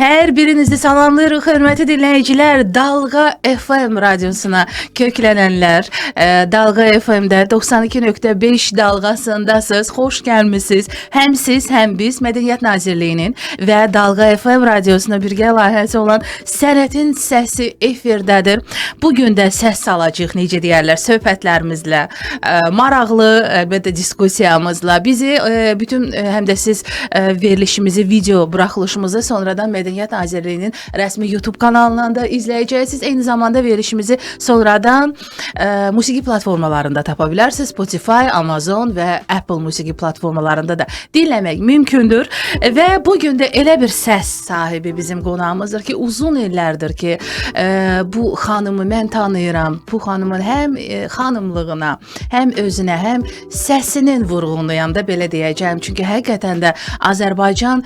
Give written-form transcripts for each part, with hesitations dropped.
Hər birinizi salamlayırıq, hörmətli dinləyicilər. Dalğa FM radiosuna köklənənlər, Dalğa FM-də 92.5 dalğasındasınız. Xoş gəlmisiniz. Həm siz, həm biz Mədəniyyət Nazirliyinin və Dalğa FM radiosuna birgə layihəsi olan Sənətin Səsi efirdədir. Bugün də səs salacağıq, necə deyərlər, söhbətlərimizlə, maraqlı, əlbəttə, diskusiyamızla. Bizi bütün həm də siz verilişimizi, video buraxılışımızı sonradan Mədəniyyət Nazirliyinin rəsmi YouTube kanalından da izləyəcəksiniz. Eyni zamanda verilişimizi sonradan musiqi platformalarında tapa bilərsiniz. Spotify, Amazon və Apple musiqi platformalarında da dinləmək mümkündür. Və bugün də elə bir səs sahibi bizim qonağımızdır ki, uzun illərdir ki, bu xanımı mən tanıyıram. Bu xanımın həm xanımlığına, həm özünə, həm səsinin vurğunlayanda belə deyəcəm. Çünki həqiqətən də Azərbaycan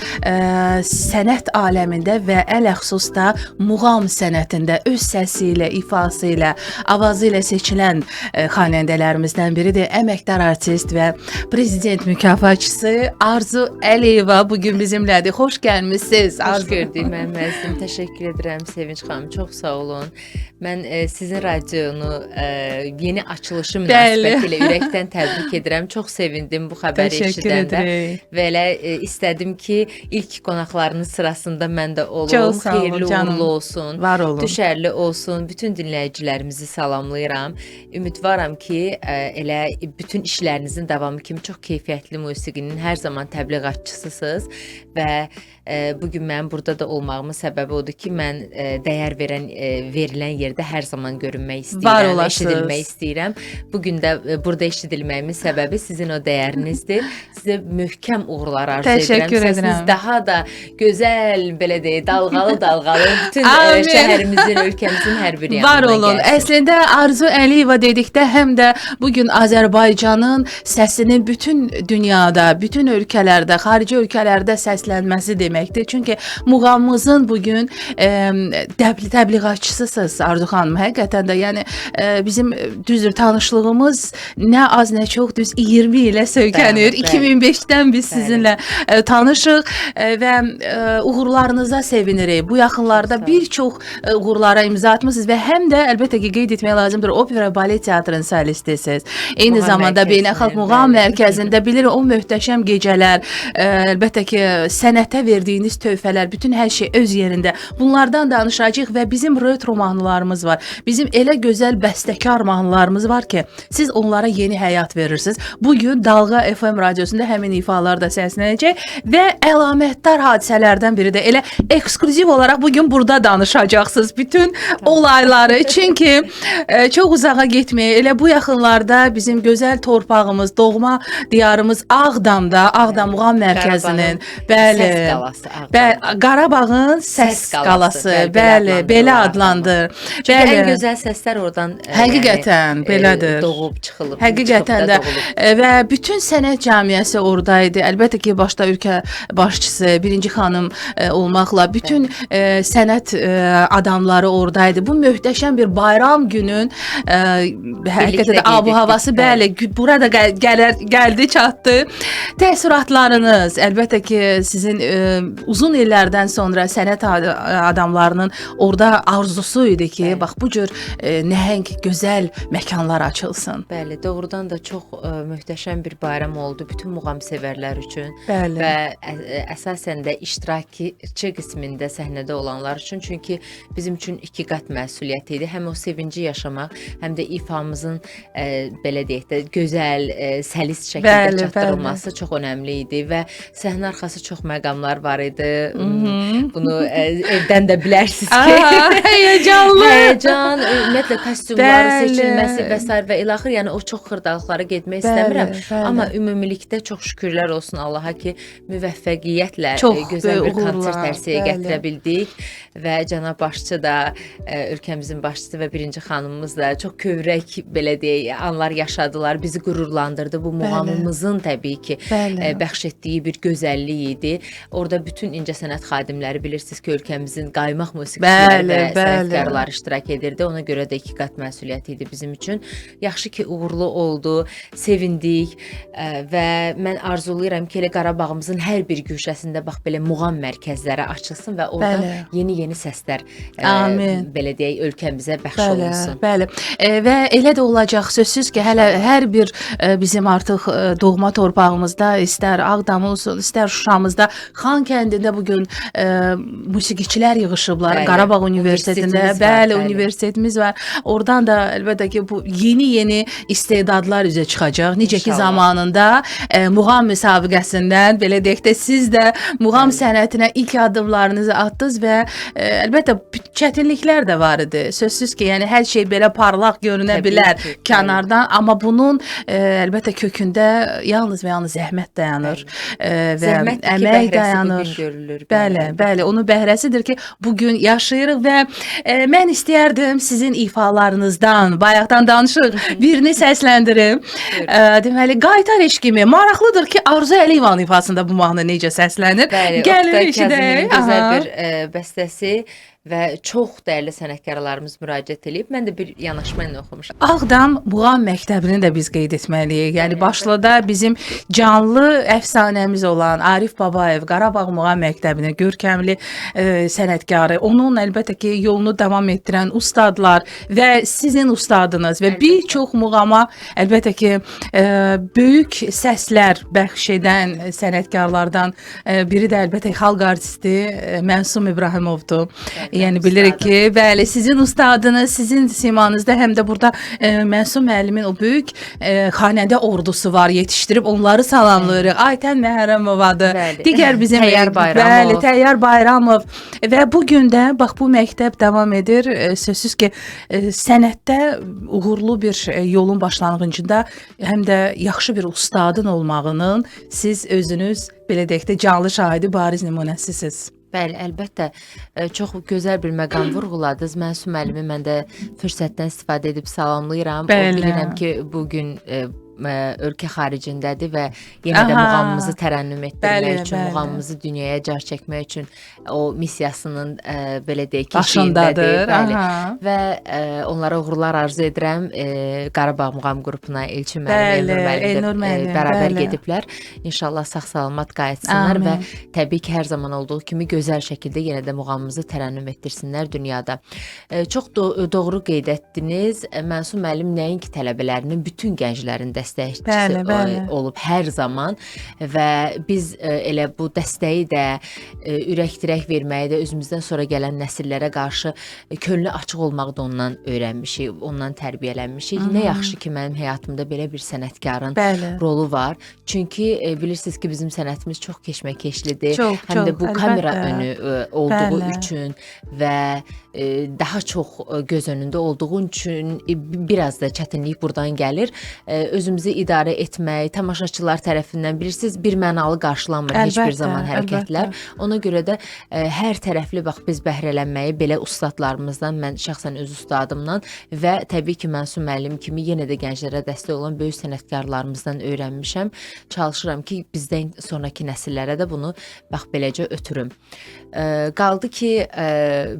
sənət aləmində və ələxüsus da muğam sənətində öz səsi ilə, ifası ilə, avazı ilə seçilən xanəndələrimizdən biridir. Əməkdar artist və prezident mükafatçısı Arzu Əliyeva bugün bizimlədir. Xoş gəlmisiniz. Xoş gördük, mənim əzizim. Təşəkkür edirəm Sevinç xanım. Çox sağ olun. Mən sizin radionu yeni açılışı münasibətilə ürəkdən təbrik edirəm. Çox sevindim bu xəbəri eşidəndə. Və elə istədim ki, ilk qonaqlarının sırasında mən də olum. Xeyirli uğurlu olsun. Var olun. Düşərli olsun. Bütün dinləyicilərimizi salamlayıram. Ümidvaram ki, elə bütün işlərinizin davamı kimi çox keyfiyyətli musiqinin hər zaman təbliğatçısısınız və bugün mənim burada da olmağımın səbəbi odur ki, mən dəyər verilən yerdə hər zaman görünmək istəyirəm, eşidilmək istəyirəm. Bugün də burada eşidilməyimin səbəbi sizin o dəyərinizdir. Sizə möhkəm uğurlar arzu edirəm. Səsiniz daha da gözəl, belə deyək, dalğalı bütün şəhərimizin, ölkəmizin hər bir yanına var olun. Gəlsin. Əslində Arzu Əliyeva dedikdə həm də bugün Azərbaycanın səsinin bütün dünyada, bütün ölkələrdə, xarici ölkələrdə səslənməsi deməkdir. Çünki muğamımızın bugün təbliğatçısısınız Arzu xanım. Həqiqətən də yəni bizim düzdür tanışlığımız nə az nə çox düz 20 ilə söykənir. 2005-dən biz sizinlə tanışıq və uğurlarınıza sevinirik. Bu yaxınlarda bir çox uğurlara imza atmışsınız və həm də əlbəttə ki qeyd etmək lazımdır, opera balet teatrının solistisiniz. Eyni zamanda Beynəlxalq Muğam Mərkəzində bilirik o möhtəşəm gecələr, əlbəttə ki sənətə verdiyiniz töhfələr, bütün hər şey öz yerində. Bunlardan danışacağıq və bizim retro mahnılarımız var. Bizim elə gözəl bəstəkar mahnılarımız var ki, siz onlara yeni həyat verirsiniz. Bugün Dalğa FM radiosunda həmin ifalar da səslənəcək və əlamətdar hadisələrdən biri də elə eksklüziv olaraq bugün burada danışacaqsınız bütün olayları. Çünki çox uzağa getməyə, elə bu yaxınlarda bizim gözəl torpağımız, doğma diyarımız Ağdamda, Ağdam Muğam Mərkəzinin, bəli, Qarabağın Səs qalası, bəli, belə adlandır. Çünki ən gözəl səslər oradan həqiqətən belədir. Doğub çıxılıb. Həqiqətən də və bütün sənət cəmiyyəsi oradaydı. Əlbəttə ki, başda ölkə başçısı, birinci xanım olmaqla bütün sənət adamları oradaydı. Bu möhtəşəm bir bayram günün həqiqətən də abu-havası, bəli, burada gəldi, çatdı. Təəssüratlarınız, əlbəttə ki, sizin uzun illərdən sonra sənət adamlarının orada arzusu idi ki, bax bu cür nəhəng, gözəl məkanlar açılsın. Bəli, doğrudan da çox möhtəşəm bir bayram oldu bütün muğam sevərlər üçün. Bəli. Və əsasən də iştirakçı qismində səhnədə olanlar üçün. Çünki bizim üçün iki qat məsuliyyət idi. Həm o sevinci yaşamaq, həm də ifamızın belə deyək də gözəl, səlis şəkildə çatdırılması çox önəmli idi və səhnə arxası çox məqamlar var idi. Bunu evdən də bilərsiniz ki. Həyəcanlı. Həyəcan, ümumiyyətlə kostyumların seçilməsi və s. və ilaxır. Yəni o çox xırdalıqlara getmək istəmirəm. Amma ümumilikdə çox şükürlər olsun Allaha ki, müvəffəqiyyətlə gözəl bir konsert ərsəyə gətirə bildik və cənab başçı da, ölkəmizin başçısı və birinci xanımımız da çox kövrək belə deyək anlar yaşadılar, bizi qürurlandırdı. Bu muğamımızın təbii ki bəxş etdiyi bir gözəllik idi. Orada bütün incəsənət xadimləri bilirsiniz ki, ölkəmizin qaymaq musiqiçiləri və sənətkarları iştirak edirdi. Ona görə də 2 qat məsuliyyət idi bizim üçün. Yaxşı ki, uğurlu oldu, sevindik və mən arzulayıram ki, elə Qarabağımızın hər bir güşəsində bax belə muğam mərkəzləri açılsın və orada yeni səslər belə deyək ölkəmizə bəxş olunsun. Bəli. Və elə də olacaq, sözsüz ki, hələ hər bir bizim artıq doğma torpağımızda, istər Ağdam olsun, istər Şuşamızda, Xan kəndində bu gün musiqiçilər yığışıblar. Qarabağ Universitetində, bəli, universitetimiz var. Oradan da əlbəttə ki, bu yeni istedadlar üzə çıxacaq. Necə ki, zamanında muğam müsabiqəsindən, belə deyək də, siz də muğam sənətinə ilk addımlarınızı atdınız və əlbəttə çətinliklər də var idi. Sözsüz ki, yəni hər şey belə parlaq görünə bilər kənardan, amma bunun əlbəttə kökündə yalnız və yalnız zəhmət dayanır və əmək dayanır. Bəli, onun bəhrəsidir ki, bugün yaşayırıq və mən istəyərdim sizin ifalarınızdan, bayaqdan danışıq, birini səsləndirim. Deməli, Qaytar eşqimi maraqlıdır ki, Arzu Əliyevanın ifasında bu mahnı necə səslənir? Bəli, Oktay Kazımın gözəl bir bəstəsi və çox dəyərli sənətkarlarımız müraciət edib. Mən də bir yanaşma ilə oxumuşam. Ağdam Muğam Məktəbini də biz qeyd etməliyik. Yəni başlıda bizim canlı əfsanəmiz olan Arif Babayev Qarabağ Muğam Məktəbinin görkəmli sənətkarı, onun əlbəttə ki, yolunu davam etdirən ustadlar və sizin ustadınız və bir çox muğama əlbəttə ki, böyük səslər bəxş edən sənətkarlardan biri də əlbəttə xalq artisti Məsum İbrahimovdur. Yəni bilirik ki, bəli, sizin ustadınız, sizin simanızda həm də burada Məsum müəllimin o böyük xanəndə ordusu var, yetişdirib onları salamlayırıq. Aytən Məhərrəmovadır. Digər bizim Təyyar Bayramov və bu gün də bax bu məktəb davam edir. Sözsüz ki, sənətdə uğurlu bir yolun başlanğıcında həm də yaxşı bir ustadın olmağının siz özünüz belə deyək də canlı şahidi, bariz nümunəsisiniz. Bəli, əlbəttə, çox gözəl bir məqam vurğuladınız. Məsum müəllimi mən də fürsətdən istifadə edib salamlayıram. Bilirəm ki, bugün ölkə xaricindədir və yenə də muğamımızı tərənnüm etdirmək üçün, muğamımızı dünyaya car çəkmək üçün o missiyasının belə deyək ki, başındadır. Və onlara uğurlar arzu edirəm. Qarabağ Muğam qrupuna Elçin müəllim, Elnur müəllim bərabər gediblər. İnşallah sağ-salamat qayıtsınlar və təbii ki, hər zaman olduğu kimi gözəl şəkildə yenə də muğamımızı tərənnüm etdirsinlər dünyada. Çox doğru qeyd etdiniz. Məsum müəllim nəinki tələbələrinin, bütün gənclərin dəstəkçisi olub hər zaman və biz elə bu dəstəyi də ürək-dirək verməyi də özümüzdən sonra gələn nəsillərə qarşı könlü açıq olmağı da ondan öyrənmişik, ondan tərbiyələnmişik. Nə yaxşı ki, mənim həyatımda belə bir sənətkarın rolu var. Çünki bilirsiniz ki, bizim sənətimiz çox keşməkeşlidir. Həm də bu kamera önü olduğu üçün və daha çox göz önündə olduğu üçün biraz da çətinlik buradan gəlir. Özümüzü idarə etmək, tamaşaçılar tərəfindən bilirsiniz, bir mənalı qarşılanmır heç bir zaman hərəkətlər. Ona görə də hər tərəfli bax biz bəhrələnməyi belə ustadlarımızdan, mən şəxsən öz ustadımdan və təbii ki, Məsum müəllim kimi yenə də gənclərə dəstək olan böyük sənətkarlarımızdan öyrənmişəm. Çalışıram ki, bizdən sonraki nəsillərə də bunu bax beləcə ötürüm. Qaldı ki,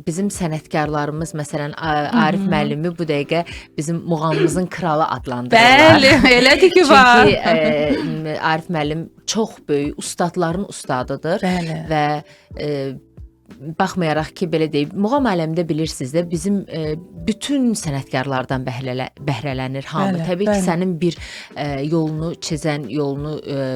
bizim sənətkarlarımız, məsələn, Arif müəllimi bu dəqiqə bizim muğamımızın kralı adlandırırlar. Bəli, elədir ki, var. Çünki Arif müəllim çox böyük ustadların ustadıdır və baxmayaraq ki, belə deyib, muğam aləmində bilirsiniz də bizim bütün sənətkarlardan bəhrələnir hamı. Təbii ki, sənin bir yolunu çizən, yolunu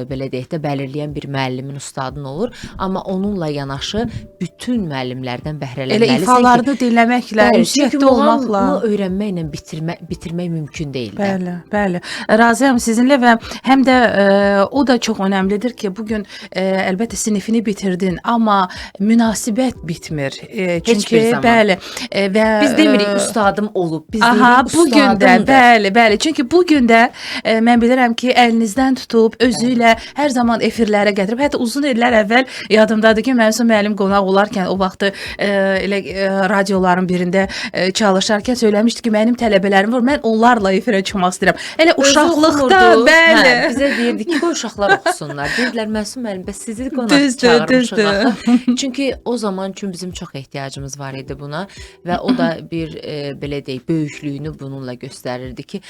belə deyək də bəlirləyən bir müəllimin, ustadın olur, amma onunla yanaşı bütün müəllimlərdən bəhrələnməlisən. Elə ifalarını dinləməklə, ünsiyyətdə olmaqla. Çünki muğamı öyrənməklə bitirmək mümkün deyil. Bəli. Razıyam sizinlə və həm də o da çox önəmlidir ki, bugün əlbəttə sinifini bitirdin, amma münasibət məhəbbət bitmir. Heç bir zaman. Bəli, və Biz demirik ustadım olub. Biz aha, deyirik bu gün də, ustadımdır. bəli. Çünki bu gün də mən bilirəm ki, əlinizdən tutub özü ilə hər zaman efirlərə gətirib. Hətta uzun illər əvvəl yadımdadır ki, Mənsum müəllim qonaq olarkən o vaxtı elə radioların birində çalışarkən söyləmişdi ki, mənim tələbələrim var. Mən onlarla efirə çıxmaq istəyirəm. Elə uşaqlıqda, bəli. Bizə deyirdi ki, qoy uşaqlar oxusunlar. Dedilər Mənsum müəllim, bəs sizi qonaq çağırmışıq axı. Çünki o zaman üçün bizim çox ehtiyacımız var idi buna və o da bir belə deyək, böyüklüyünü bununla göstərirdi ki,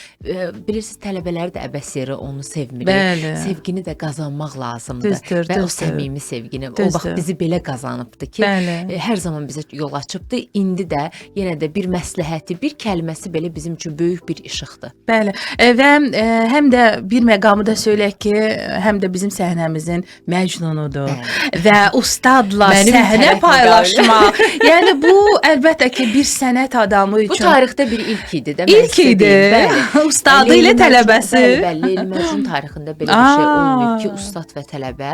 bilirsiniz, tələbələri də əbəs yerə onu sevmirik. Bəli. Sevgini də qazanmaq lazımdır. Düzdür, Və o düzdür. səmimi sevgini. O Düzdür. vaxt bizi belə qazanıbdı ki, Bəli. hər zaman bizə yol açıbdı. İndi də yenə də bir məsləhəti, bir kəlməsi belə bizim üçün böyük bir işıqdır. Bəli. Və həm də bir məqamı da söyləyək ki, həm də bizim səhnəmizin məcnunudur. Və ustadla Mənim səhnə tərəf paylaşmaq. Yəni bu əlbəttə ki, bir sənət adamı üçün Bu tarixdə bir ilk idi də. İlk idi. Ustadı ilə tələbəsi. Bəli, Leyli Məcnun tarixində belə bir şey olmayıb ki, ustad və tələbə.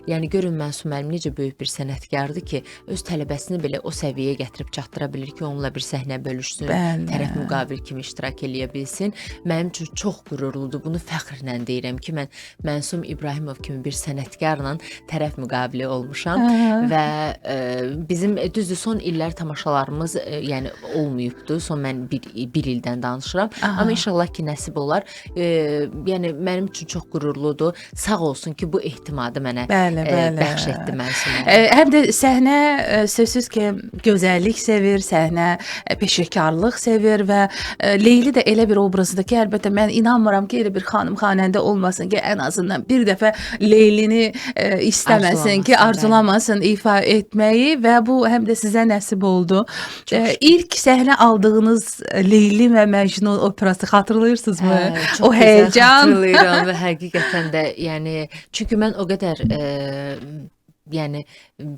Yəni görün Mənsum müəllim necə böyük bir sənətkardır ki, öz tələbəsini belə o səviyyəyə gətirib çatdıra bilir ki, onunla bir səhnə bölüşsün, Bəli. tərəf müqabil kimi iştirak eləyə bilsin. Mənim üçün çox qürurludur. Bunu fəxrlə deyirəm ki, mən Mənsum İbrahimov kimi bir sənətkarla tərəf müqabili olmuşam və bizim düzdür son illər tamaşalarımız yəni olmayıbdı. Son mən bir ildən danışıram. Amma inşallah ki, nəsib olar. Yəni mənim üçün çox qürurludur. Sağ olsun ki, bu ehtimadı mənə bəxş etdi Mənsum. Həm də səhnə sözsüz ki, gözəllik sevir, səhnə peşəkarlıq sevir və Leyli də elə bir obrazıdır ki, əlbəttə mən inanmıram ki, elə bir xanım xanəndə olmasın ki, ən azından bir dəfə Leylini istəməsin ki, arzulamasın ifa etməyi və bu həm də sizə nəsib oldu. İlk səhnə aldığınız Leyli və Məcnun operası xatırlayırsınızmı? O həyəcan. Xatırlayıram və həqiqətən də yəni çünki mən o qədər yəni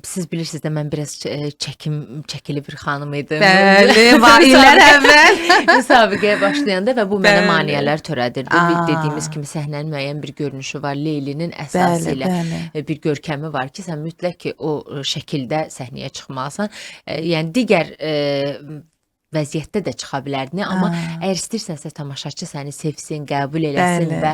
siz bilirsiniz də mən biraz çəkili bir xanım idim. Bəli, var illər əvvəl. Müsabiqəyə başlayanda və bu mənə Bəli. maneələr törədirdi. Dediyimiz kimi səhnənin müəyyən bir görünüşü var. Leylinin əsası ilə bir görkəmi var ki, sən mütləq ki, o şəkildə səhnəyə çıxmalısan. Yəni digər vəziyyətdə də çıxa bilərdin, amma əgər istəyirsənsə tamaşaçı səni sevsin, qəbul eləsin və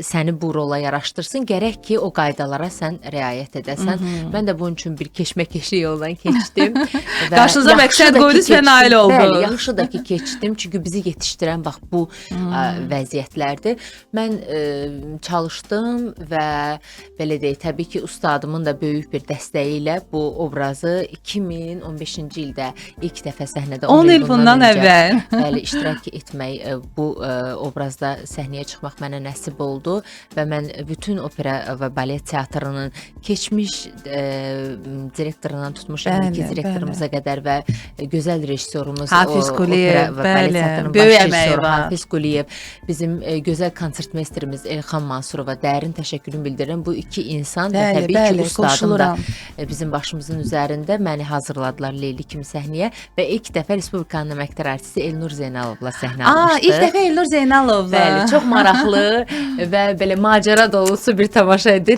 səni bu rola yaraşdırsın, gərək ki, o qaydalara sən riayət edəsən. Mən də bunun üçün bir keşməkeşli yoldan keçdim. Qarşınıza məqsəd qoydunuz və nail oldunuz. Bəli, yaxşı da ki, keçdim, çünki bizi yetişdirən bax bu vəziyyətlərdir. Mən çalışdım və belə deyək, təbii ki, ustadımın da böyük bir dəstəyi ilə bu obrazı 2015-ci ildə ilk dəfə səhnədə 10 il bundan əvvəl. Bəli, iştirak etmək, bu obrazda səhnəyə çıxmaq mənə nəsib oldu və mən bütün opera və balet teatrının keçmiş direktorundan tutmuş indiki direktorumuza qədər və gözəl rejissorumuz Hafiz Quliyev, bəli, böyük əməyi var. Hafiz Quliyev, bizim gözəl konsertmeysterimiz Elxan Mansurova dərin təşəkkürümü bildirirəm. Bu iki insan və təbii ki, ustadım da bizim başımızın üzərində məni hazırladılar Leyli kimi səhnəyə və ilk dəfə Respublikanın əməkdar artisti Elnur Zeynalova səhnə almışdı. İlk dəfə Elnur Zeynalova. Bəli, çox maraqlı və belə macəra dolusu bir tamaşa idi.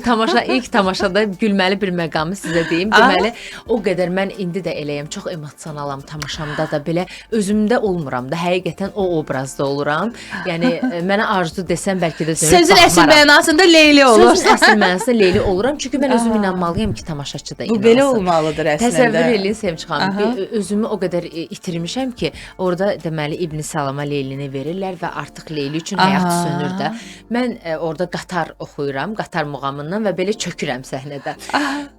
İlk tamaşada gülməli bir məqamı sizə deyim. Deməli, o qədər mən indi də eləyəm, çox emosionalam tamaşamda da belə özümdə olmuram da, həqiqətən o obrazda oluram. Yəni mənə arzu desəm bəlkə də sözün əsl mənasında Leyli olur. Sözün əsl mənasında Leyli oluram, çünki mən özüm inanmalıyam ki, tamaşaçı da inansın. Bu belə olmalıdır əslində. Təsəvvür eləyin Sevinç xanım, özümü o qədər itirmişəm ki, orada deməli İbn Salama Leylini verirlər və artıq Leyli üçün həyat sönür də. Mən orada qatar oxuyuram, qatar muğamından və belə çökürəm səhnədə.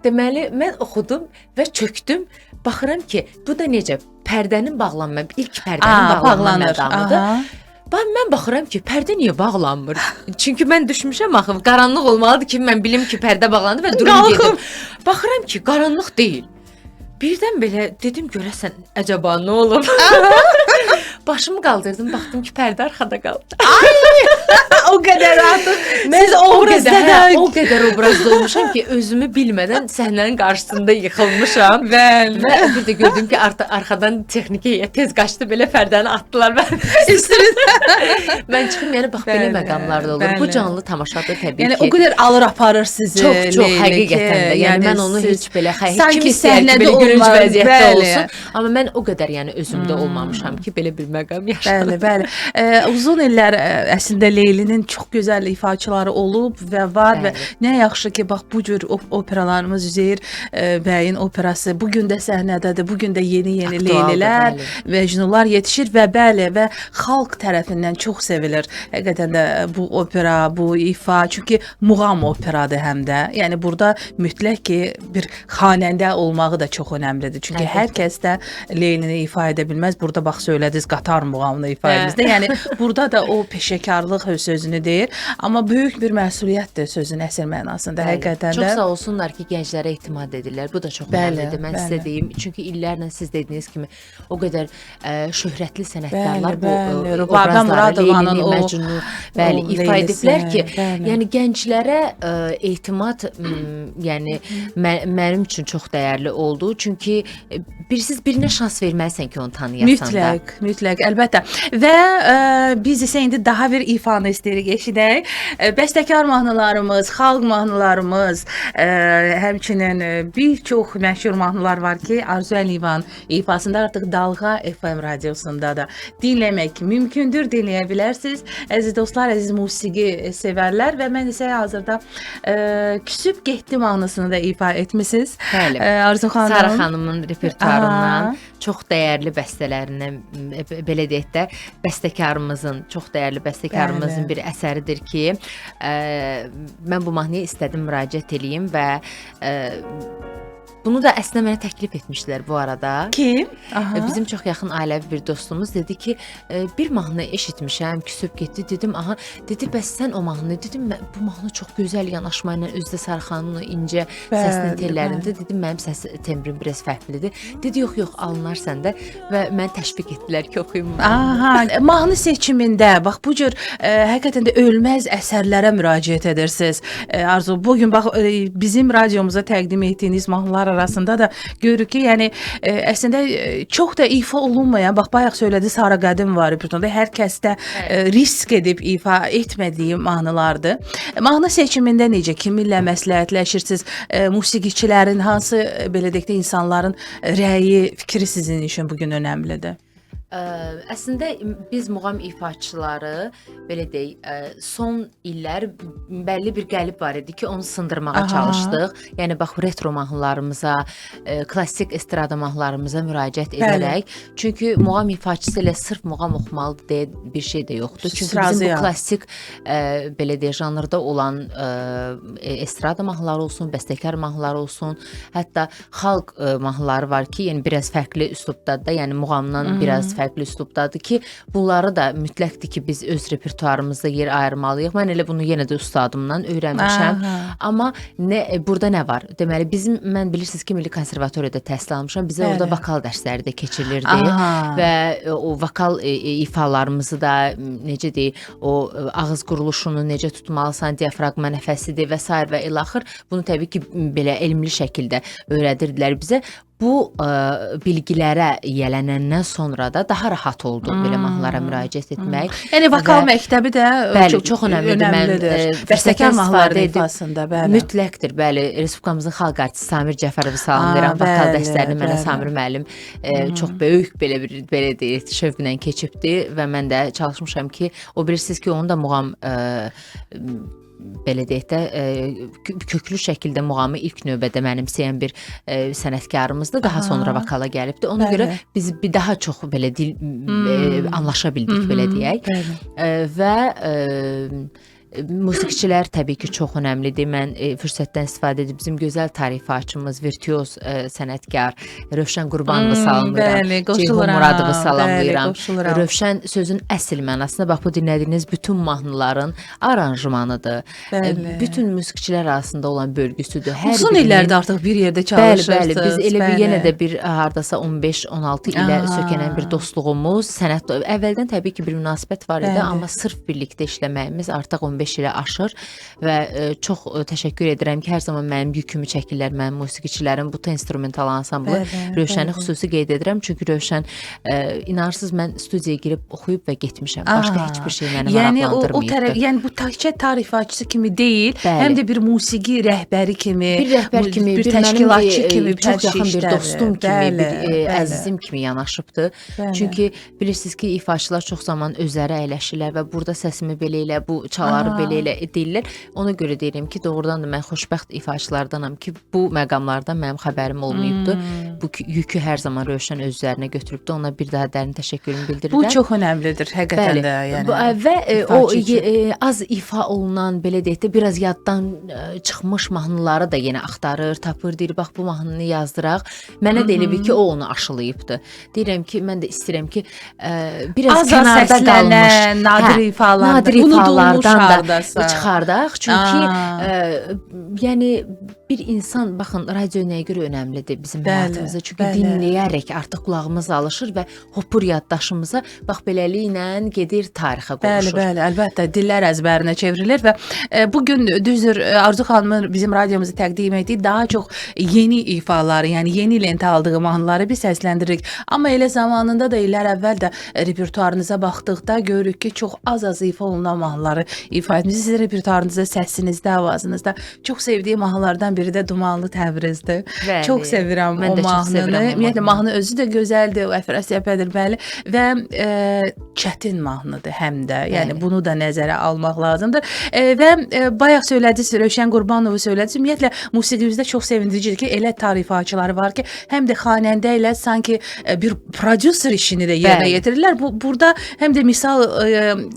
Deməli, mən oxudum və çöktüm. Baxıram ki, bu da necə pərdənin bağlanma, ilk pərdənin bağlanma məqamıdır. Mən baxıram ki, pərdə niyə bağlanmır? Çünki mən düşmüşəm axı, qaranlıq olmalıdır ki, mən bilim ki, pərdə bağlandı və durum gedim. Baxıram ki, qaranlıq deyil. Birdən belə dedim, görəsən, əcəba nə olub? başımı qaldırdım, baxdım ki pərdə arxada qaldı. O qədər artıq Mən siz obrazda da o qədər obrazda olmuşam ki, özümü bilmədən səhnənin qarşısında yıxılmışam. Bəli. Və bir də gördüm ki, arxadan texniki heyət tez qaçdı, belə pərdəni atdılar və mən çıxım, yəni bax belə Bəli, məqamlarda olur. bəli. Bu canlı tamaşada təbii Yəni ki. o qədər alır aparır sizi. Çox Leyli həqiqətən də. ki, Yəni mən onu heç belə sanki kim istəyər ki, səhnədə belə gülünc olmalı, vəziyyətdə bəli. olsun. Amma mən o qədər yəni özümdə olmamışam ki, belə bir məqam yaşadım. Bəli, bəli. Uzun illər əslində Leylinin çox gözəl ifaçıları olub və var və nə yaxşı ki, bax bu cür operalarımız Üzeyir bəyin operası bu gün də səhnədədir. Bu gün də yeni Leylilər və Cünunlar yetişir və bəli və xalq tərəfindən çox sevilir. Həqiqətən də bu opera, bu ifa, çünki muğam operadır həm də. Yəni burada mütləq ki, bir xanəndə olmağı da çox önəmlidir. Çünki hər kəs də Leylini ifa edə bilməz. Burada bax söylədiniz qatar muğamını ifa etdiniz. Yəni burada da o peşəkarlıq sözünü deyir, amma böyük bir məsuliyyətdir sözün əsl mənasında həqiqətən də. Çox sağ olsunlar ki, gənclərə etimad edirlər. Bu da çox önəmlidir. Mən sizə deyim, çünki illərlə siz dediyiniz kimi o qədər şöhrətli sənətkarlar bu obrazları, Leylini, Məcnunu ifa ediblər ki, yəni gənclərə etimad yəni mənim üçün çox dəyərli oldu. Çünki siz birinə şans verməlisən ki, onu tanıyasan da. Mütləq, əlbəttə. Və biz isə indi daha bir ifanı istəyirik eşidək. Bəstəkar mahnılarımız, xalq mahnılarımız, həmçinin bir çox məşhur mahnılar var ki, Arzu Əliyevan ifasında artıq Dalğa FM radiosunda da dinləmək mümkündür, dinləyə bilərsiniz. Əziz dostlar, əziz musiqi sevərlər və mən isə hazırda Küsüb Getdi mahnısını da ifa etmisiniz. Bəli. Arzu xanım. Sara xanımın repertuarından çox dəyərli bəstələrindən, belə deyək də, bəstəkarımızın, çox dəyərli bəstəkarımızın bir əsəridir ki, mən bu mahnıya istədim müraciət edeyim və bunu da əslində mənə təklif etmişdilər bu arada. Kim? Bizim çox yaxın ailəvi bir dostumuz dedi ki, bir mahnı eşitmişəm, Küsüb Getdi. Dedim, dedi, bəs sən o mahnı, dedim, bu mahnı çox gözəl yanaşma ilə, özdə Sara xanımın incə səsinin tellərində, dedim, mənim səs tembrim biraz fərqlidir. Dedi, yox, alınar səndə və məni təşviq etdilər ki, oxuyum. Mahnı seçimində, bax bu cür həqiqətən də ölməz əsərlərə müraciət edirsiniz. Arzu, bugün bax bizim radiomuza təqdim etdiyiniz mahnılar arasında da görürük ki, yəni əslində çox da ifa olunmayan, bax bayaq söylədi Sara Qədim var repertuarda, hər kəs də risk edib ifa etmədiyi mahnılardır. Mahnı seçimində necə, kiminlə məsləhətləşirsiniz? Musiqiçilərin, hansı belə deyək də insanların rəyi, fikri sizin üçün bugün önəmlidir? Əslində biz muğam ifaçıları belə deyək, son illər bəlli bir qəlib var idi ki, onu sındırmağa çalışdıq. Yəni bax retro mahnılarımıza, klassik estrada mahnılarımıza müraciət edərək. Çünki muğam ifaçısı ilə sırf muğam oxumalıdır deyə bir şey də yoxdur. Çünki bizim bu klassik belə deyək janrda olan estrada mahnıları olsun, bəstəkar mahnıları olsun, hətta xalq mahnıları var ki, yəni biraz fərqli üslubdadır da, yəni muğamdan biraz fərqli üslubdadır ki, bunları da mütləqdir ki, biz öz repertuarımızda yer ayırmalıyıq. Mən elə bunu yenə də ustadımdan öyrənmişəm. Amma burada nə var? Deməli, mən bilirsiniz ki, Milli Konservatoriyada təhsil almışam. Bizə orada vokal dərsləri də keçirilirdi və o vokal ifalarımızı da, necə deyək, o ağız quruluşunu necə tutmalısan, diafraqma nəfəsidir və s. və ilaxır. Bunu təbii ki, belə elmli şəkildə öyrədirdilər bizə. Bu bilgilərə yiyələnəndən sonra da daha rahat oldu belə mahnılara müraciət etmək. Yəni vokal məktəbi də çox önəmlidir. Bəstəkar mahnıları ifasında, bəli. Mütləqdir, bəli. Respublikamızın xalq artisti Samir Cəfərovu salamlayıram. Vokal dərslərini mənə Samir müəllim çox böyük belə deyək, şövqlə keçibdi və mən də çalışmışam ki, o bilirsiniz ki, onu da muğam belə deyək də köklü şəkildə muğamı ilk növbədə mənimsəyən bir sənətkarımızdır. Daha sonra vokala gəlibdi. Ona görə biz bir daha çox belə anlaşa bildik, belə deyək. Və musiqiçilər təbii ki, çox önəmlidir. Mən fürsətdən istifadə edib bizim gözəl tarifatçımız, virtuoz sənətkar Rövşən Qurbanova salamlayıram. Bəli, Ceyhun qoşuluram. Muradovu salamlayıram. Bəli, qoşuluram. Rövşən sözün əsl mənasında bax bu dinlədiyiniz bütün mahnıların aranjmanıdır. Bəli. Bütün musiqiçilər arasında olan bölgüsüdür. Hər Uzun birinin- illərdə artıq bir yerdə Bəli, çalışırsınız. bəli. Biz elə bir bəli. yenə də bir hardasa 15-16 ilə Aha. sökənən bir dostluğumuz, sənət əvvəldən təbii ki, bir münasibət var idi, Bəli. amma sırf birlikdə işləməyimiz artıq 15 ilə aşır və çox təşəkkür edirəm ki, hər zaman mənim yükümü çəkirlər mənim musiqiçilərim. Bu instrumental ansamblı Bəli, Rövşəni bəli. xüsusi qeyd edirəm, çünki Rövşən inarsız mən studiyaya girib oxuyub və getmişəm. Başqa heç bir şey məni yəni o maraqlandırmayıb. tərəf, yəni bu təkcə tarifatçısı kimi deyil, Bəli. həm də bir musiqi rəhbəri kimi, Bir rəhbər kimi, bir mənim, təşkilatçı kimi, bir çox yaxın bir işləri. dostum kimi, Bəli, bir bəli. əzizim kimi yanaşıbdı. Bəli. Çünki bilirsiniz ki, ifaçılar çox zaman özləri əyləşirlər və burada səsimi belə elə, bu çaları Aha. belə elə deyirlər. Ona görə deyirəm ki, doğrudan da mən xoşbəxt ifaçılardanam ki, bu məqamlardan mənim xəbərim olmayıbdı. Bu yükü hər zaman Rövşən öz üzərinə götürübdü. Ona bir daha dərin təşəkkürümü bildirirəm. Bu çox önəmlidir həqiqətən Bəli. də, yəni. Və o ifaçı üçün. az ifa olunan, belə deyək də, biraz yaddan çıxmış mahnıları da yenə axtarır, tapır, deyir, bax bu mahnını yazdıraq. Mənə də elə bir ki, o onu aşılayıbdı. Deyirəm ki, mən də istəyirəm ki, biraz Az kənarda qalmış, səslənən, nadir ifalardan, nadir unudulmuş ifalardan da hardasa. çıxardaq. Çünki Aa. yəni bir insan, baxın, radio nəyə görə önəmlidir bizim Bəli, həyatımızda? Çünki bəli. dinləyərək artıq qulağımız alışır və hopur yaddaşımıza, bax beləliklə gedir tarixə Bəli, qovuşur. bəli, əlbəttə dillər əzbərinə çevrilir və bu gün düzdür Arzu xanımın bizim radiomuzu təqdim etdiyi daha çox yeni ifaları, yəni yeni lentə aldığı mahnıları biz səsləndiririk. Amma elə zamanında da illər əvvəl də repertuarınıza baxdıqda görürük ki, çox az ifa olunan mahnıları ifa etmişsiniz. Sizin repertuarınızda, səsinizdə, avazınızda çox sevdiyim mahnılardan biri də Dumanlı Təbrizdir. Bəli. Çox sevirəm Mən o də çox mahnını. sevirəm o Ümumiyyətlə mahnını. mahnı özü də gözəldir, o əfrasiyəbədir, bəli və çətin mahnıdır həm də. Yəni Bəli. bunu da nəzərə almaq lazımdır. Və bayaq söylədiniz, Rövşən Qurbanovu söylədiniz. Ümumiyyətlə musiqimizdə çox sevindiricidir ki, elə tarifatçıları var ki, həm də xanəndə ilə sanki bir prodüser işini də yerinə Bəli. yetirirlər. Burada həm də misal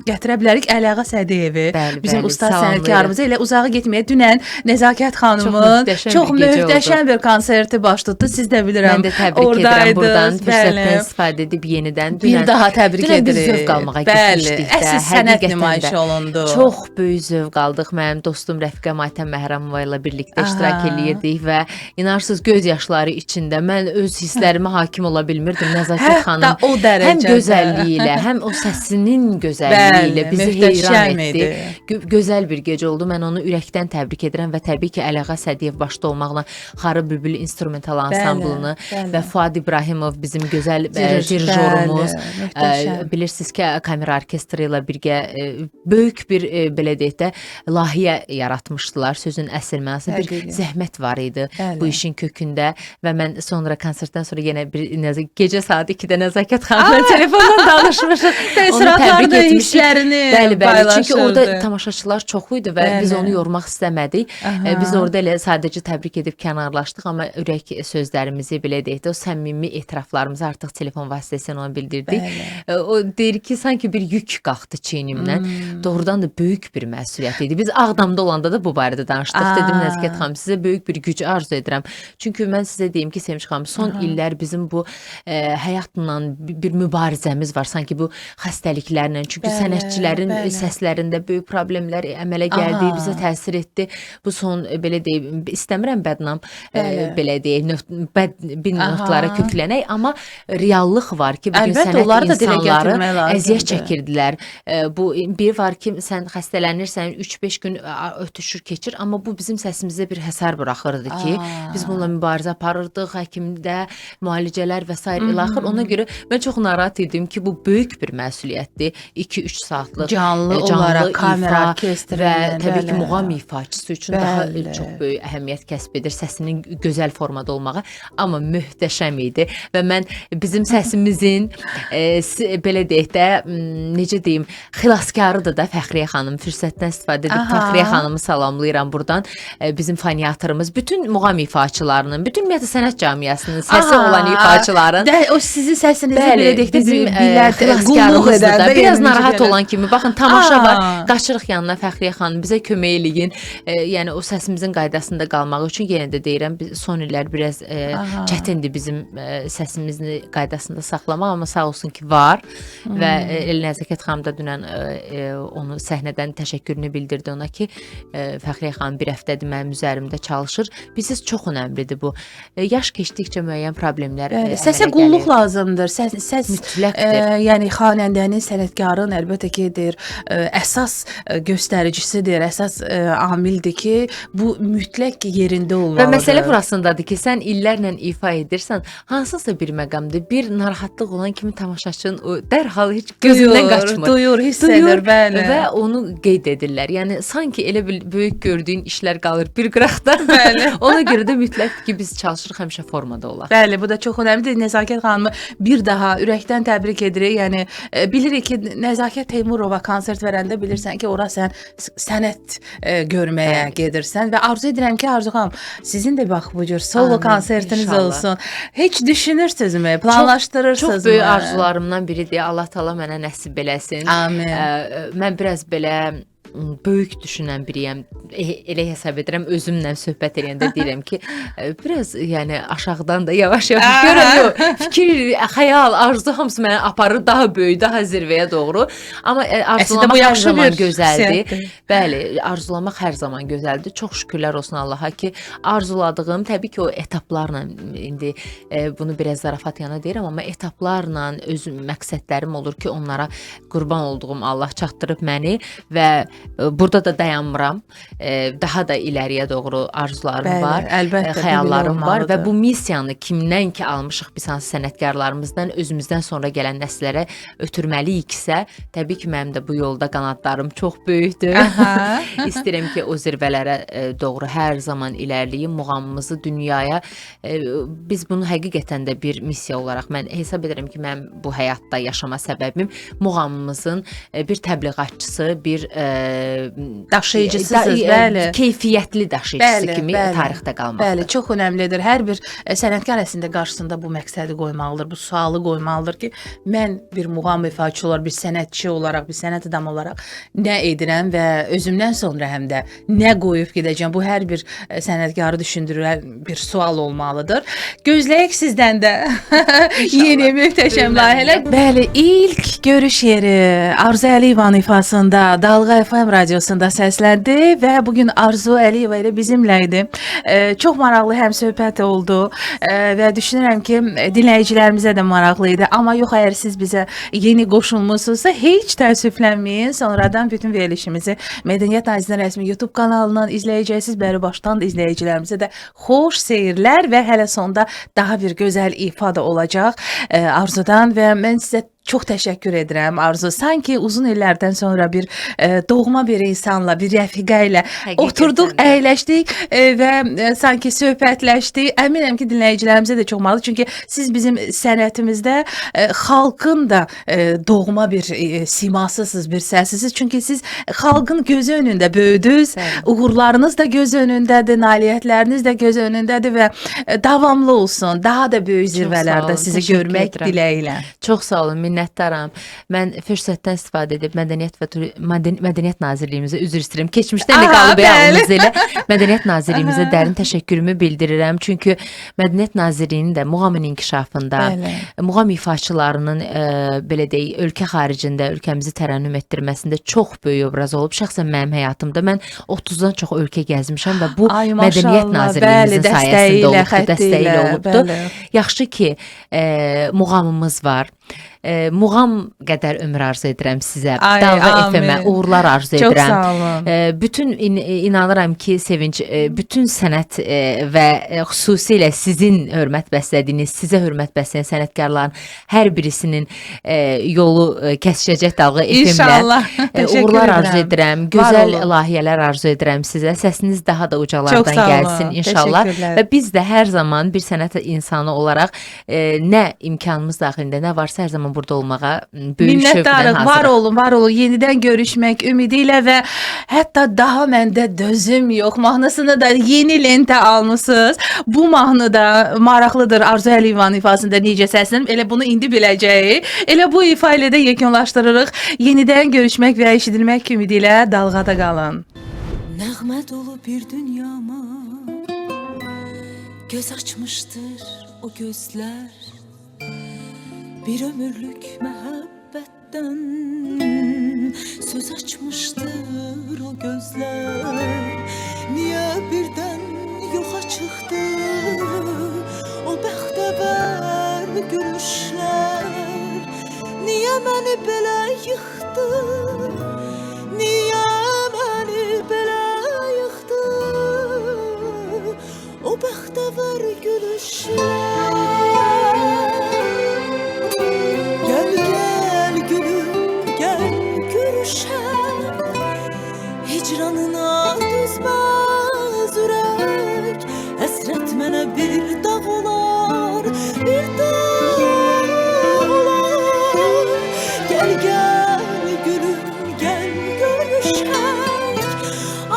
gətirə bilərik Əliağa Sədiyevi. Bəli, Bizim bəli, ustad salamlayırıq. sənətkarımız ilə uzağa getməyə dünən Nəzakət xanımın möhtəşəm çox bir gecə oldu. möhtəşəm bir konserti baş tutdu. Siz də bilirəm. Mən də təbrik edirəm oradaydınız, buradan fürsətdən bəli. istifadə edib yenidən. Bir daha təbrik dünən edirik. biz zövq almağa Bəli, getmişdik də. əsl sənət Həqiqətən nümayişi də olundu. Çox böyük zövq aldıq. Mənim dostum Rəfiqə Matəm Məhərrəmova ilə birlikdə iştirak Aha. eləyirdik və inarsız göz yaşları içində mən öz hisslərimə hakim ola bilmirdim. Nəzakət Hətta xanım o dərəcədə. həm gözəlliyi ilə, həm o səsinin gözəlliyi ilə Bəli, bizi möhtəşəm heyran etdi. idi. Gözəl bir gecə oldu. Mən onu ürəkdən təbrik edirəm və təbii ki, Əliağa Sədiyev başda olmaqla Xarı Bülbül instrumental ansamblını bəli. və Fuad İbrahimov bizim gözəl Dirij, dirijorumuz, bəli, möhtəşəm. bilirsiniz ki, kamera orkestri ilə birgə böyük bir belə deyək də layihə yaratmışdılar. Sözün əsl mənasında bir Həqiqi. zəhmət var idi Bəli. bu işin kökündə və mən sonra konsertdən sonra yenə bir gecə saat 2-də Nəzakət xanımla telefondan danışmışıq. Təəssüratlarını, hisslərini Bəli, bəli. Çünki orada paylaşırdı. tamaşaçılar çox idi və biz Bəli. onu yormaq istəmədik. Aha. Biz orada elə sadəcə təbrik edib kənarlaşdıq, amma ürək sözlərimizi belə deyək də, o səmimi etiraflarımızı artıq telefon vasitəsilə ona bildirdik. O deyir ki, sanki bir yük qalxdı çiynimdən. Doğrudan da böyük bir məsuliyyət idi. Biz Ağdamda olanda da bu barədə danışdıq. Dedim Nəzakət xanım, sizə böyük bir güc arzu edirəm. Çünki mən sizə deyim ki, Sevinç xanım, son illər bizim bu həyatla bir mübarizəmiz var. Sanki bu xəstəliklərlə. Çünki Bəli, sənətçilərin bəli. səslərində böyük problemlər əmələ gəldi, Aha. bizə təsir etdi. Bu son belə deyim, istəmirəm bədnam Bəli. belə deyək, bir Aha. notlara köklənək, amma reallıq var ki, bu gün Əlbəttə, sənət onları da dilə insanları gətirmək lazımdır. əziyyət çəkirdilər. Bu bir var ki, sən xəstələnirsən, 3-5 gün ötüşür, keçir, amma bu bizim səsimizdə bir həsər buraxırdı ki, biz bununla mübarizə aparırdıq, həkimdə müalicələr və s. ilaxır. Ona görə mən çox narahat idim ki, bu böyük bir məsuliyyətdir. 2-3 saatlıq Canlı olaraq kamera ifa orkestri və ilə, təbii ki, bəli. muğam ifaçısı üçün daha Bəli. çox böyük əhəmiyyət kəsb edir səsinin gözəl formada olmağı, amma möhtəşəm idi və mən bizim səsimizin belə deyək də necə deyim, xilaskarıdır da Fəxriyə xanım. Fürsətdən istifadə edib Aha. Fəxriyə xanımı salamlayıram buradan. Bizim faniatrımız, bütün muğam ifaçılarının, bütün ümumiyyətlə sənət cəmiyyəsinin səsi olan ifaçıların O sizin səsinizi Bəli, belə deyək də bizim billət qulluq xilaskarımızdır edən da. də Biraz yəni narahat necə olan kimi, baxın tamaşa var, Qaçırıq yanına Fəxriyə xanım, bizə kömək eləyin. Yəni o səsimizin qaydasında qalmaq üçün yenə də deyirəm, son illər biraz çətindir bizim səsimizi qaydasında saxlamaq, amma sağ olsun ki var və Nəzakət xanım da dünən onu səhnədən təşəkkürünü bildirdi ona ki, Fəxriyə xanım bir həftədir mənim üzərimdə çalışır. Bizə çox önəmlidir bu. Yaş keçdikcə müəyyən problemlər səsə qulluq lazımdır. Səs mütləqdir. Yəni xanəndənin, sənətkarın əlbəttə ki, əsas göstəricisidir, əsas amildir ki, bu mütləq yerində olmalıdır. Və məsələ burasındadır ki, sən illərlə ifa edirsən, hansısa bir məqamda bir narahatlıq olan kimi tamaşaçın o dərhal heç gözündən qaçmır. Duyur, hiss edir, bəli. Və onu qeyd edirlər. Yəni sanki elə böyük gördüyün işlər qalır bir qıraqda. Bəli. Ona görə də mütləq ki, biz çalışırıq həmişə formada olaq. Bəli, bu da çox önəmlidir. Nəzakət xanımı bir daha ürəkdən təbrik edirik. Yəni bilirik ki, Nəzakət Teymurova konsert verəndə bilirsən ki, ora sən sənət görməyə gedirsən və arzu edirəm ki, Arzu xanım, sizin də bax bu cür solo konsertiniz olsun. Heç düşünürsünüzmü? Planlaşdırırsınızmı? Çox böyük arzularımdan biridir. Allah Taala mənə nəsib eləsin. Amin. Mən biraz belə böyük düşünən biriyəm. Elə hesab edirəm, özümlə söhbət edəndə deyirəm ki, biraz yəni aşağıdan da yavaş-yavaş görürəm. Fikir, xəyal, arzu hamısı məni aparır daha böyük, daha zirvəyə doğru. Amma arzulamaq hər zaman gözəldir. Bəli, arzulamaq hər zaman gözəldir. Çox şükürlər olsun Allaha ki, arzuladığım təbii ki, o etaplarla indi bunu biraz zarafat yana deyirəm, amma etaplarla öz məqsədlərim olur ki, onlara qurban olduğum Allah çatdırıb məni və burada da dayanmıram. Daha da ileriyə doğru arzularım var, xəyallarım var və bu missiyanı kimdən ki almışıq biz hansı sənətkarlarımızdan, özümüzdən sonra gələn nəsillərə ötürməliyiksə, təbii ki, mənim də bu yolda qanadlarım çox böyükdür. İstəyirəm ki, o zirvələrə doğru hər zaman ilərləyim, muğamımızı dünyaya, biz bunu həqiqətən də bir missiya olaraq, mən hesab edirəm ki, mən bu həyatda yaşama səbəbim muğamımızın bir təbliğatçısı, bir daşıyıcısısınız, bəli. Keyfiyyətli daşıyıcısı kimi tarixdə qalmaqdır. Bəli, çox önəmlidir. Hər bir sənətkar əslində qarşısında bu məqsədi qoymalıdır, bu sualı qoymalıdır ki, mən bir muğam ifaçısı olaraq, bir sənətçi olaraq, bir sənət adamı olaraq nə edirəm və özümdən sonra həm də nə qoyub gedəcəm? Bu hər bir sənətkarı düşündürən bir sual olmalıdır. Gözləyək sizdən də yeni möhtəşəm layihələr. Bəli, ilk görüş yeri Arzu Əliyevanın ifasında Dalğa FM radiosunda səsləndi və bugün Arzu Əliyeva ilə bizimlə idi. Çox maraqlı həmsöhbət oldu və düşünürəm ki, dinləyicilərimizə də maraqlı idi. Amma yox, əgər siz bizə yeni qoşulmusunuzsa, heç təəssüflənməyin. Sonradan bütün verilişimizi Mədəniyyət Nazirliyinin rəsmi YouTube kanalından izləyəcəksiniz. Bəri başdan da izləyicilərimizə də xoş seyirlər və hələ sonda daha bir gözəl ifa da olacaq Arzudan və mən sizə çox təşəkkür edirəm Arzu. Sanki uzun illərdən sonra bir doğma bir insanla, bir rəfiqə ilə oturduq, əyləşdik və sanki söhbətləşdik. Əminəm ki, dinləyicilərimizə də çox maraqlı. Çünki siz bizim sənətimizdə xalqın da doğma bir simasısınız, bir səsisiniz. Çünki siz xalqın gözü önündə böyüdünüz. Uğurlarınız da göz önündədir, nailiyyətləriniz də göz önündədir və davamlı olsun. Daha da böyük zirvələrdə sizi görmək diləyilə. Çox sağ olun. Minnətdaram. Mən fürsətdən istifadə edib Mədəniyyət Nazirliyimizə üzr istəyirəm. Keçmişdən də qalıb ayağımız elə. Mədəniyyət Nazirliyimizə dərin təşəkkürümü bildirirəm. Çünki Mədəniyyət Nazirliyinin də muğamın inkişafında, muğam ifaçılarının belə deyək, ölkə xaricində ölkəmizi tərənnüm etdirməsində çox böyük obraz olub. Şəxsən mənim həyatımda mən 30-dan çox ölkə gəzmişəm və bu Mədəniyyət Nazirliyimizin sayəsində olubdu, dəstəyi ilə olubdu. Yaxşı ki, muğamımız var. Muğam qədər ömür arzu edirəm sizə. Dalğa FM-ə uğurlar arzu edirəm. Çox sağ olun. Bütün inanıram ki, Sevinç, bütün sənət və xüsusilə sizin hörmət bəslədiyiniz, sizə hörmət bəsləyən sənətkarların hər birisinin yolu kəsişəcək Dalğa FM-lə. İnşallah. Uğurlar arzu edirəm. Gözəl layihələr arzu edirəm sizə. Səsiniz daha da ucalardan gəlsin inşallah. Və biz də hər zaman bir sənət insanı olaraq nə imkanımız daxilində nə varsa hər zaman burada olmağa böyük şövqlə Minnətdarıq, var hazırıq. olun, var olun. Yenidən görüşmək ümidi ilə və hətta daha məndə dözüm yox mahnısını da yeni lentə almısınız. Bu mahnı da maraqlıdır. Arzu Əliyevanın ifasında necə səslənib, elə bunu indi biləcəyik. Elə bu ifa ilə də yekunlaşdırırıq. Yenidən görüşmək və eşidilmək ümidi ilə dalğada qalın. Nəğmə dolu bir dünyama göz açmışdır o gözlər. Bir ömürlük məhəbbətdən söz açmışdır o gözlər. Niyə birdən yoxa çıxdı o bəxtəvər gülüşlər? Niyə məni belə yıxdı? Niyə məni belə yıxdı o bəxtəvər gülüşlər? Gel gel gülüm gel görüşək, hicranına düzməz ürək. Həsrət mənə bir dağ olar, bir dağ olar. Gel gel gülüm gel görüşək,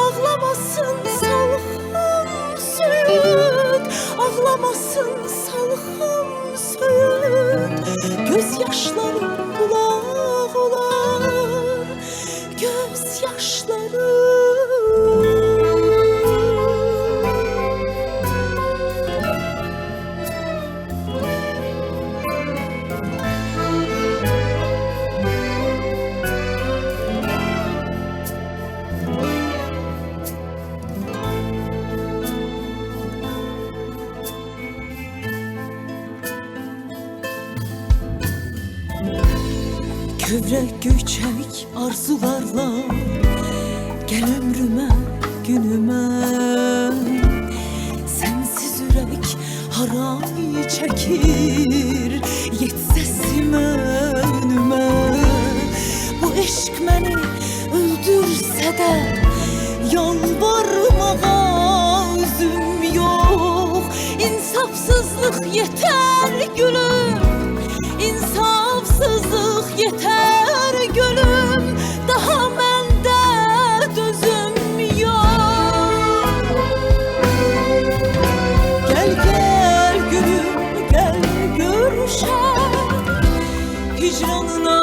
ağlamasın salxım söyüd, ağlamasın salxım söyüd. Göz yaşlarım bulaq olar, göz yaşlarım. Kövrək göçək arzularla gəl ömrümə, günümə. Sənsiz ürək haray çəkir, yet səsimə, önümə. Bu eşq məni öldürsə də yalvarmağa özüm yox. İnsafsızlıq yetər gülüm, insafsızlıq yetər gülüm. Daha məndə dözüm yox. Gel gel gülüm gel görüşək, hicranına